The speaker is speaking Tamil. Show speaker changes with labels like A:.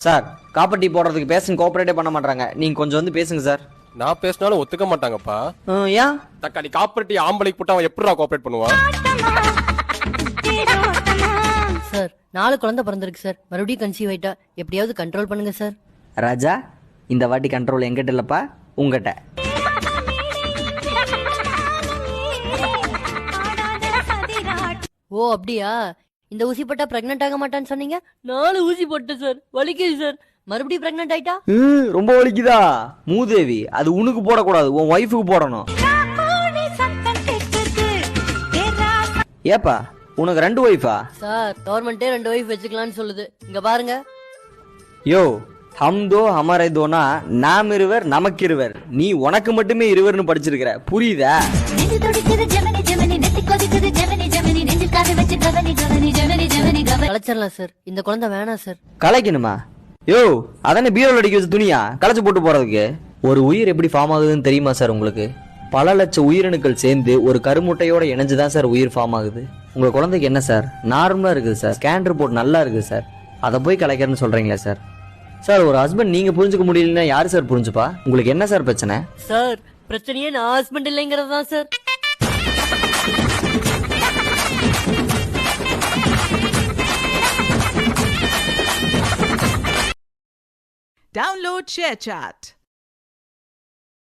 A: சார் காப்பர் டீ போடுறதுக்கு பேசன் கோஆபரேட்டே பண்ண மாட்டாங்க. நீங்க கொஞ்சம் வந்து பேசுங்க சார்.
B: நான் பேசினாலும் ஒத்துக்க மாட்டாங்கப்பா.
A: ஏன்?
B: தக்காளி காப்பரேட்டி ஆம்பளைக்கு போட்டு அவன் எப்படிடா கோஆபரேட் பண்ணுவான்?
C: சார் 4 குழந்தை பிறந்திருக்கு சார். மறுபடியும் கன்சீவ் ஆயிட்டா எப்படியாவது கண்ட்ரோல் பண்ணுங்க சார்.
A: ராஜா, இந்த வாட்டி கண்ட்ரோல் எங்கிட்ட இல்லப்பா, உங்ககிட்ட.
C: ஓ அப்படியா? இந்த ஊசி போட்டா பிரெக்னென்ட் ஆக மாட்டான்னு சொன்னீங்க. 4 ஊசி போட்டேன் சார். வலிக்குது சார். மறுபடியும் பிரெக்னென்ட் ஆயிட்டா?
A: ரொம்ப வலிக்குதா? மூதேவி, அது உனக்கு போடக்கூடாது, உன் ஒய்ஃபுக்கு போடணும். ஏப்பா உனக்கு 2 ஒய்ஃபா?
C: சார் கவர்மெண்டே 2 ஒய்ஃப் வச்சுக்கலாம்னு சொல்லுது. இங்க பாருங்க.
A: யோ, ஹம் தோ ஹமாரே தோனா நாம் இருவர் நமக்கு இருவர். நீ உனக்கு மட்டுமே இருவர்னு படிச்சிருக்கிற, புரியுதா?
C: கலைச்சிடலாம் சார். இந்த குழந்தை வேணாம் சார்.
A: கலைக்கணுமா? யோ, அதானே பீரோல அடிக்க வச்ச துணியா கலைச்சு போட்டு போறதுக்கு? ஒரு உயிர் எப்படி ஃபார்ம் ஆகுதுன்னு தெரியுமா சார் உங்களுக்கு? பல லட்சம் உயிரணுக்கள் சேர்ந்து ஒரு கருமுட்டையோட இணைஞ்சுதான் சார் உயிர் ஃபார்ம் ஆகுது. உங்க குழந்தைக்கு என்ன சார், நார்மலா இருக்குது சார், ஸ்கேன் ரிப்போர்ட் நல்லா இருக்குது சார், அதை போய் கலைக்கிறேன்னு சொல்றீங்களா சார்? சார் ஒரு ஹஸ்பண்ட் நீங்க புரிஞ்சுக்க முடியலன்னா யாரு சார் புரிஞ்சுப்பா? உங்களுக்கு என்ன சார் பிரச்சனை?
C: சார் பிரச்சனையே நான் ஹஸ்பண்ட் இல்லைங்கிறது தான் சார்.
D: Download ShareChat.